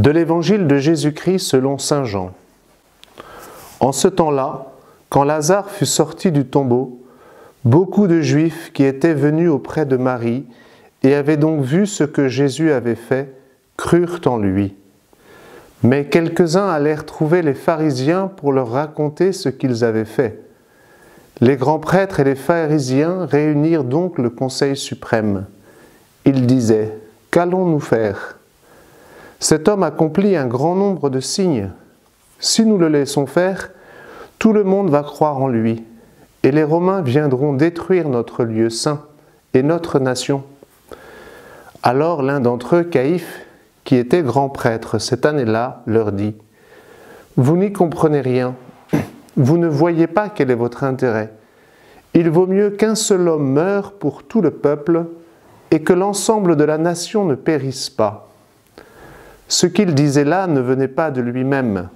De l'Évangile de Jésus-Christ selon saint Jean. En ce temps-là, quand Lazare fut sorti du tombeau, beaucoup de Juifs qui étaient venus auprès de Marie et avaient donc vu ce que Jésus avait fait, crurent en lui. Mais quelques-uns allèrent trouver les pharisiens pour leur raconter ce qu'ils avaient fait. Les grands prêtres et les pharisiens réunirent donc le conseil suprême. Ils disaient : « Qu'allons-nous faire ? Cet homme accomplit un grand nombre de signes. Si nous le laissons faire, tout le monde va croire en lui, et les Romains viendront détruire notre lieu saint et notre nation. » Alors l'un d'entre eux, Caïphe, qui était grand prêtre cette année-là, leur dit : « Vous n'y comprenez rien. Vous ne voyez pas quel est votre intérêt. Il vaut mieux qu'un seul homme meure pour tout le peuple et que l'ensemble de la nation ne périsse pas. » Ce qu'il disait là ne venait pas de lui-même,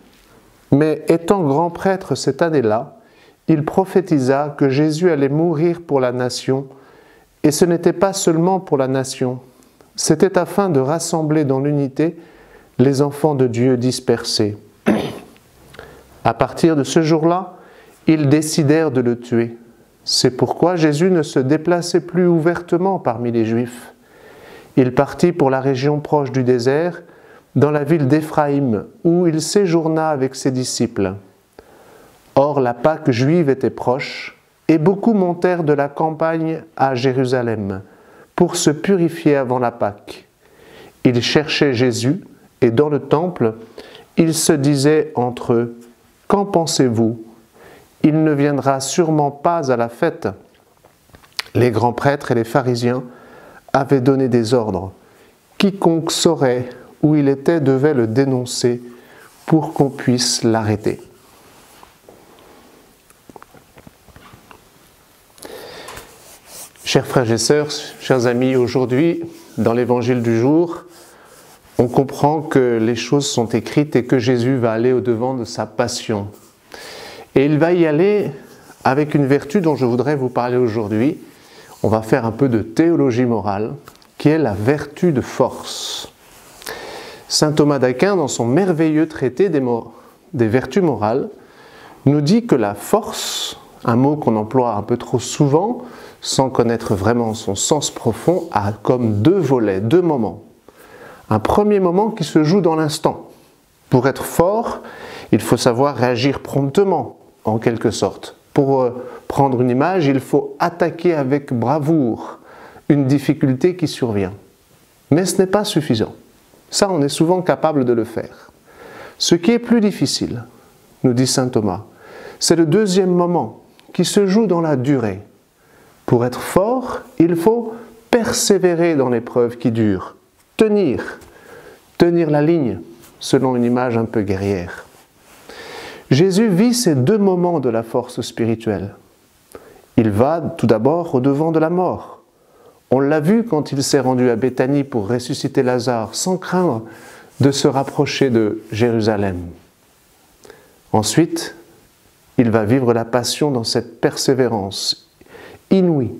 mais étant grand prêtre cette année-là, il prophétisa que Jésus allait mourir pour la nation, et ce n'était pas seulement pour la nation, c'était afin de rassembler dans l'unité les enfants de Dieu dispersés. À partir de ce jour-là, ils décidèrent de le tuer. C'est pourquoi Jésus ne se déplaçait plus ouvertement parmi les Juifs. Il partit pour la région proche du désert, dans la ville d'Éphraïm, où il séjourna avec ses disciples. Or, la Pâque juive était proche, et beaucoup montèrent de la campagne à Jérusalem, pour se purifier avant la Pâque. Ils cherchaient Jésus, et dans le temple, ils se disaient entre eux : « Qu'en pensez-vous ? Il ne viendra sûrement pas à la fête. » Les grands prêtres et les pharisiens avaient donné des ordres. Quiconque saurait où il était devait le dénoncer pour qu'on puisse l'arrêter. Chers frères et sœurs, chers amis, aujourd'hui, dans l'évangile du jour, on comprend que les choses sont écrites et que Jésus va aller au-devant de sa passion. Et il va y aller avec une vertu dont je voudrais vous parler aujourd'hui. On va faire un peu de théologie morale, qui est la vertu de force. Saint Thomas d'Aquin, dans son merveilleux traité des vertus morales, nous dit que la force, un mot qu'on emploie un peu trop souvent, sans connaître vraiment son sens profond, a comme deux volets, deux moments. Un premier moment qui se joue dans l'instant. Pour être fort, il faut savoir réagir promptement, en quelque sorte. Pour prendre une image, il faut attaquer avec bravoure une difficulté qui survient. Mais ce n'est pas suffisant. Ça, on est souvent capable de le faire. Ce qui est plus difficile, nous dit saint Thomas, c'est le deuxième moment qui se joue dans la durée. Pour être fort, il faut persévérer dans l'épreuve qui dure, tenir la ligne, selon une image un peu guerrière. Jésus vit ces deux moments de la force spirituelle. Il va tout d'abord au-devant de la mort. On l'a vu quand il s'est rendu à Béthanie pour ressusciter Lazare, sans craindre de se rapprocher de Jérusalem. Ensuite, il va vivre la passion dans cette persévérance inouïe,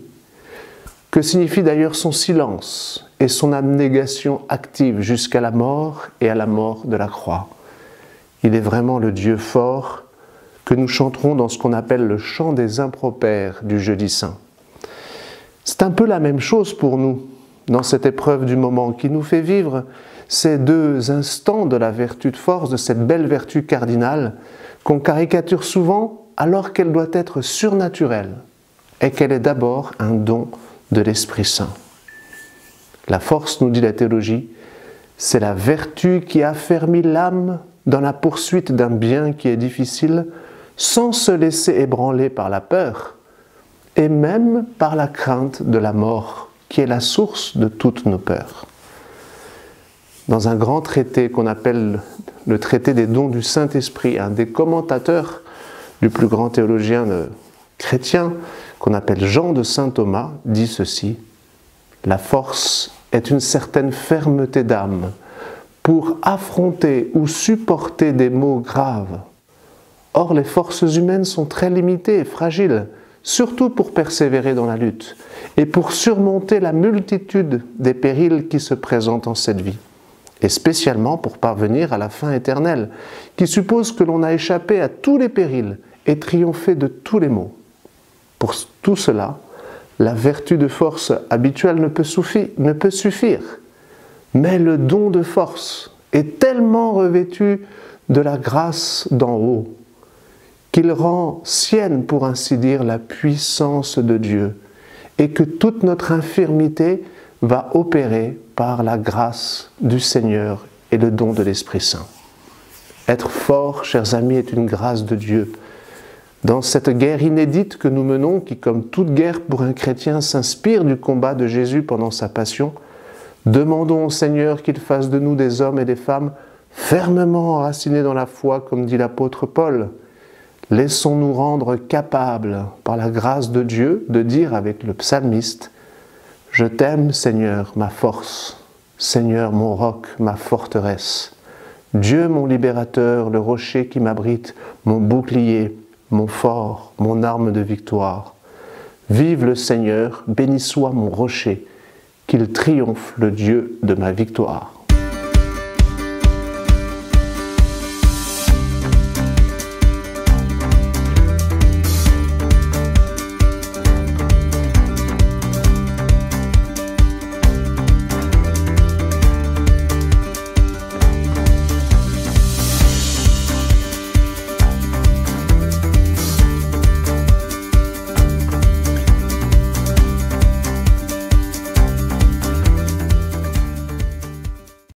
que signifie d'ailleurs son silence et son abnégation active jusqu'à la mort et à la mort de la croix. Il est vraiment le Dieu fort que nous chanterons dans ce qu'on appelle le chant des impropères du Jeudi Saint. C'est un peu la même chose pour nous, dans cette épreuve du moment, qui nous fait vivre ces deux instants de la vertu de force, de cette belle vertu cardinale, qu'on caricature souvent alors qu'elle doit être surnaturelle, et qu'elle est d'abord un don de l'Esprit Saint. La force, nous dit la théologie, c'est la vertu qui affermit l'âme dans la poursuite d'un bien qui est difficile, sans se laisser ébranler par la peur, et même par la crainte de la mort, qui est la source de toutes nos peurs. Dans un grand traité qu'on appelle le traité des dons du Saint-Esprit, un des commentateurs du plus grand théologien chrétien, qu'on appelle Jean de Saint Thomas, dit ceci : « La force est une certaine fermeté d'âme pour affronter ou supporter des maux graves. Or, les forces humaines sont très limitées et fragiles, surtout pour persévérer dans la lutte et pour surmonter la multitude des périls qui se présentent en cette vie. et spécialement pour parvenir à la fin éternelle, qui suppose que l'on a échappé à tous les périls et triomphé de tous les maux. Pour tout cela, la vertu de force habituelle ne peut suffire, mais le don de force est tellement revêtu de la grâce d'en haut qu'il rend sienne, pour ainsi dire, la puissance de Dieu, et que toute notre infirmité va opérer par la grâce du Seigneur et le don de l'Esprit Saint. Être fort, chers amis, est une grâce de Dieu. Dans cette guerre inédite que nous menons, qui, comme toute guerre pour un chrétien, s'inspire du combat de Jésus pendant sa passion, demandons au Seigneur qu'il fasse de nous des hommes et des femmes fermement enracinés dans la foi, comme dit l'apôtre Paul. Laissons-nous rendre capables, par la grâce de Dieu, de dire avec le psalmiste « Je t'aime, Seigneur, ma force, Seigneur, mon roc, ma forteresse, Dieu, mon libérateur, le rocher qui m'abrite, mon bouclier, mon fort, mon arme de victoire. Vive le Seigneur, béni soit mon rocher, qu'il triomphe le Dieu de ma victoire. »